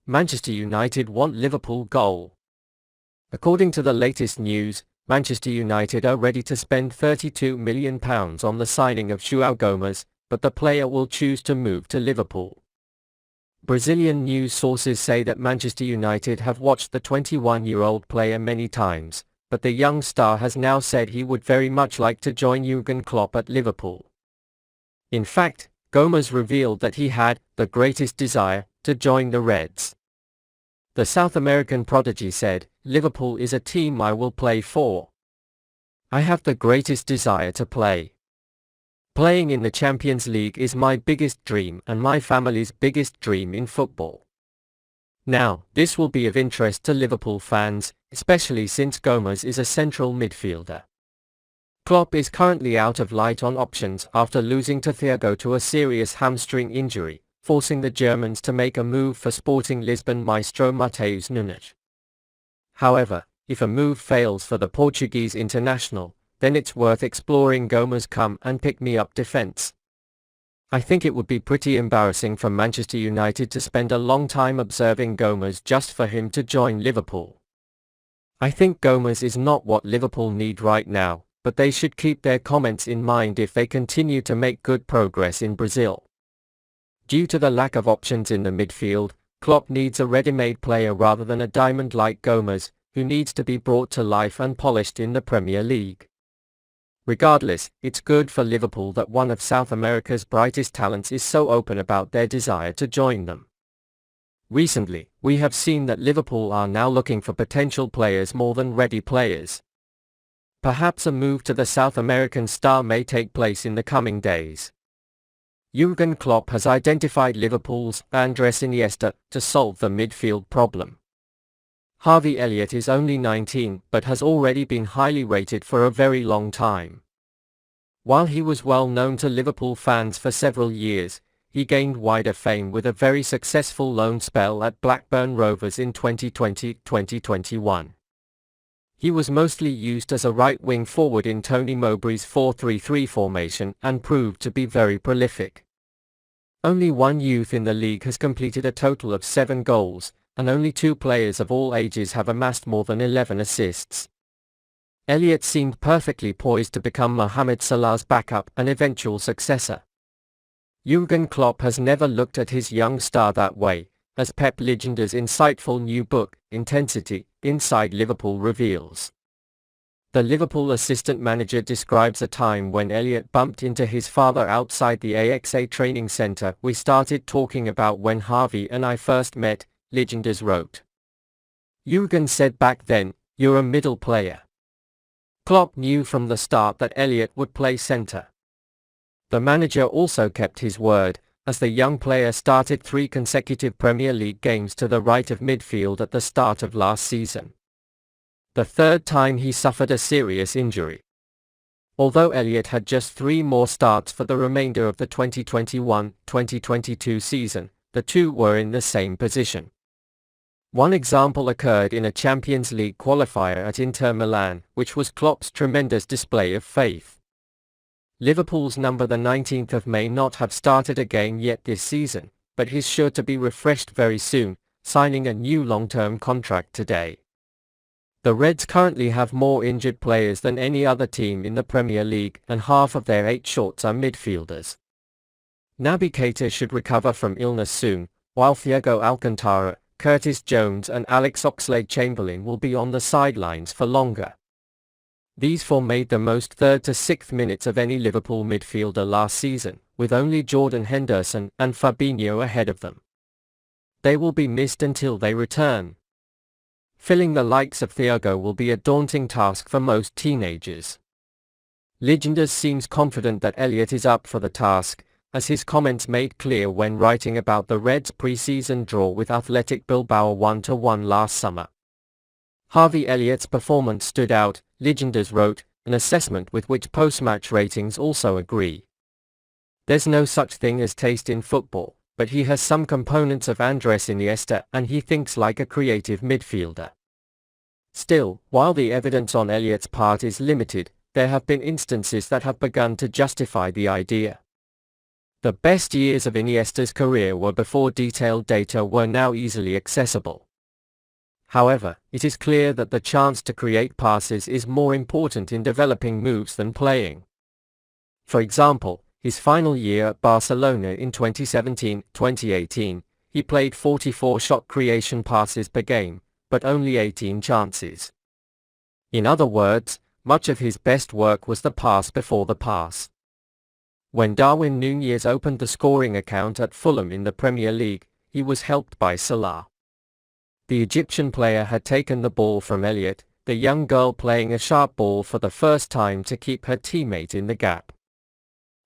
Manchester United want Liverpool goal. According to the latest news, Manchester United are ready to spend £32 million on the signing of João Gomes, but the player will choose to move to Liverpool. Brazilian news sources say that Manchester United have watched the 21-year-old player many times, but the young star has now said he would very much like to join Jürgen Klopp at Liverpool. In fact, Gomes revealed that he had the greatest desire to join the Reds. The South American prodigy said, "Liverpool is a team I will play for. I have the greatest desire to play. Playing in the Champions League is my biggest dream and my family's biggest dream in football." Now, this will be of interest to Liverpool fans, especially since Gomes is a central midfielder. Klopp is currently out of light on options after losing to Thiago to a serious hamstring injury, forcing the Germans to make a move for Sporting Lisbon maestro Darwin Nunez. However, if a move fails for the Portuguese international, then it's worth exploring Gomes' come and pick-me-up defense. I think it would be pretty embarrassing for Manchester United to spend a long time observing Gomes just for him to join Liverpool. I think Gomes is not what Liverpool need right now, but they should keep their comments in mind if they continue to make good progress in Brazil. Due to the lack of options in the midfield, Klopp needs a ready-made player rather than a diamond like Gomes, who needs to be brought to life and polished in the Premier League. Regardless, it's good for Liverpool that one of South America's brightest talents is so open about their desire to join them. Recently, we have seen that Liverpool are now looking for potential players more than ready players. Perhaps a move to the South American star may take place in the coming days. Jürgen Klopp has identified Liverpool's Andrés Iniesta to solve the midfield problem. Harvey Elliott is only 19 but has already been highly rated for a very long time. While he was well known to Liverpool fans for several years, he gained wider fame with a very successful loan spell at Blackburn Rovers in 2020-2021. He was mostly used as a right-wing forward in Tony Mowbray's 4-3-3 formation and proved to be very prolific. Only one youth in the league has completed a total of 7 goals, and only 2 players of all ages have amassed more than 11 assists. Elliott seemed perfectly poised to become Mohamed Salah's backup and eventual successor. Jürgen Klopp has never looked at his young star that way, as Pep Legenda's insightful new book, Intensity, Inside Liverpool reveals. The Liverpool assistant manager describes a time when Elliott bumped into his father outside the AXA training center. "We started talking about when Harvey and I first met," Legendas wrote. Jürgen said back then, "You're a middle player." Klopp knew from the start that Elliott would play center. The manager also kept his word, as the young player started 3 consecutive Premier League games to the right of midfield at the start of last season. The third time he suffered a serious injury. Although Elliott had just 3 more starts for the remainder of the 2021-2022 season, the two were in the same position. One example occurred in a Champions League qualifier at Inter Milan, which was Klopp's tremendous display of faith. Liverpool's number the 19th of May not have started a game yet this season, but he's sure to be refreshed very soon, signing a new long-term contract today. The Reds currently have more injured players than any other team in the Premier League, and half of their 8 shorts are midfielders. Naby Keita should recover from illness soon, while Thiago Alcantara, Curtis Jones and Alex Oxlade-Chamberlain will be on the sidelines for longer. These 4 made the most 3rd to 6th minutes of any Liverpool midfielder last season, with only Jordan Henderson and Fabinho ahead of them. They will be missed until they return. Filling the likes of Thiago will be a daunting task for most teenagers. Legendas seems confident that Elliott is up for the task, as his comments made clear when writing about the Reds' pre-season draw with Athletic Bilbao 1-1 last summer. Harvey Elliott's performance stood out, Legendas wrote, an assessment with which post-match ratings also agree. There's no such thing as taste in football, but he has some components of Andrés Iniesta and he thinks like a creative midfielder. Still, while the evidence on Elliott's part is limited, there have been instances that have begun to justify the idea. The best years of Iniesta's career were before detailed data were now easily accessible. However, it is clear that the chance to create passes is more important in developing moves than playing. For example, his final year at Barcelona in 2017-2018, he played 44 shot creation passes per game, but only 18 chances. In other words, much of his best work was the pass before the pass. When Darwin Nunez opened the scoring account at Fulham in the Premier League, he was helped by Salah. The Egyptian player had taken the ball from Elliott, the young girl playing a sharp ball for the first time to keep her teammate in the gap.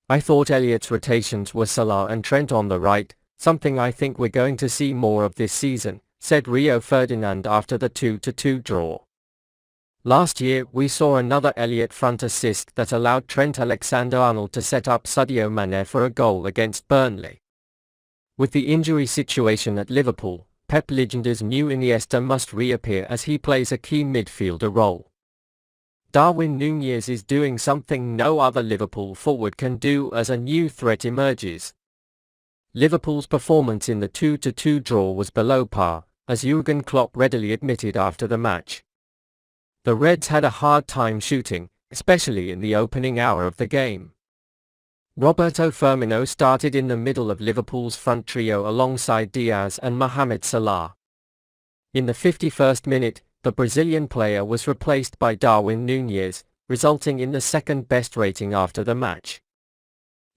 I thought Elliott's rotations were Salah and Trent on the right, something I think we're going to see more of this season, said Rio Ferdinand after the 2-2 draw. Last year we saw another Elliott front assist that allowed Trent Alexander-Arnold to set up Sadio Mane for a goal against Burnley. With the injury situation at Liverpool, Pep legend's new Iniesta must reappear as he plays a key midfielder role. Darwin Nunez is doing something no other Liverpool forward can do as a new threat emerges. Liverpool's performance in the 2-2 draw was below par, as Jürgen Klopp readily admitted after the match. The Reds had a hard time shooting, especially in the opening hour of the game. Roberto Firmino started in the middle of Liverpool's front trio alongside Diaz and Mohamed Salah. In the 51st minute, the Brazilian player was replaced by Darwin Nunez, resulting in the second best rating after the match.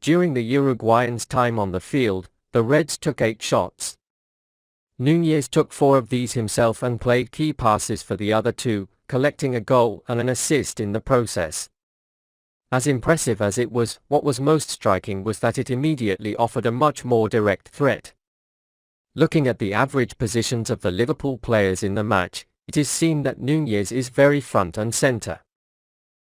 During the Uruguayan's time on the field, the Reds took 8 shots. Nunez took 4 of these himself and played key passes for the other 2, collecting a goal and an assist in the process. As impressive as it was, what was most striking was that it immediately offered a much more direct threat. Looking at the average positions of the Liverpool players in the match, it is seen that Nunez is very front and centre.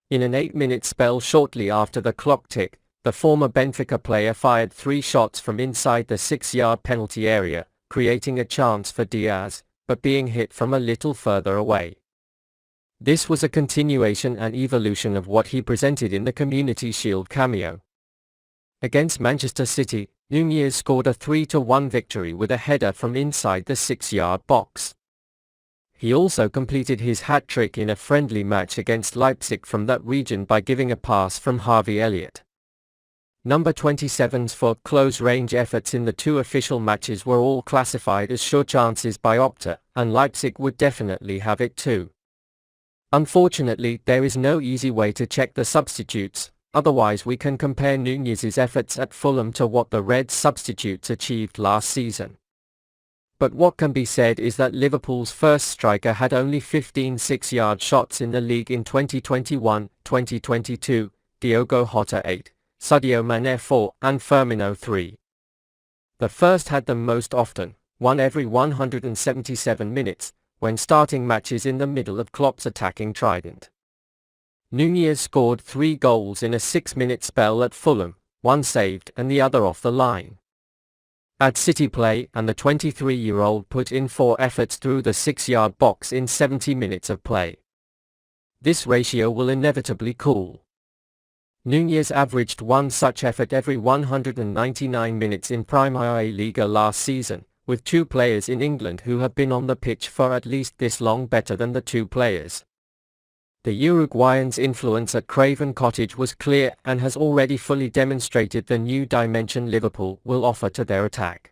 In an 8-minute spell shortly after the clock tick, the former Benfica player fired 3 shots from inside the 6-yard penalty area, creating a chance for Diaz, but being hit from a little further away. This was a continuation and evolution of what he presented in the Community Shield cameo. Against Manchester City, Nunez scored a 3-1 victory with a header from inside the 6-yard box. He also completed his hat-trick in a friendly match against Leipzig from that region by giving a pass from Harvey Elliott. Number 27's for close-range efforts in the 2 official matches were all classified as sure chances by Opta, and Leipzig would definitely have it too. Unfortunately, there is no easy way to check the substitutes, otherwise we can compare Nunez's efforts at Fulham to what the Reds' substitutes achieved last season. But what can be said is that Liverpool's first striker had only 15 6-yard shots in the league in 2021-2022, Diogo Jota 8, Sadio Mane 4, and Firmino 3. The first had them most often, one every 177 minutes, when starting matches in the middle of Klopp's attacking trident. Nunez scored 3 goals in a 6-minute spell at Fulham, 1 saved and the other off the line. At City play, and the 23-year-old put in 4 efforts through the 6-yard box in 70 minutes of play. This ratio will inevitably cool. Nunez averaged 1 such effort every 199 minutes in Premier Liga last season, with 2 players in England who have been on the pitch for at least this long better than the 2 players. The Uruguayan's influence at Craven Cottage was clear and has already fully demonstrated the new dimension Liverpool will offer to their attack.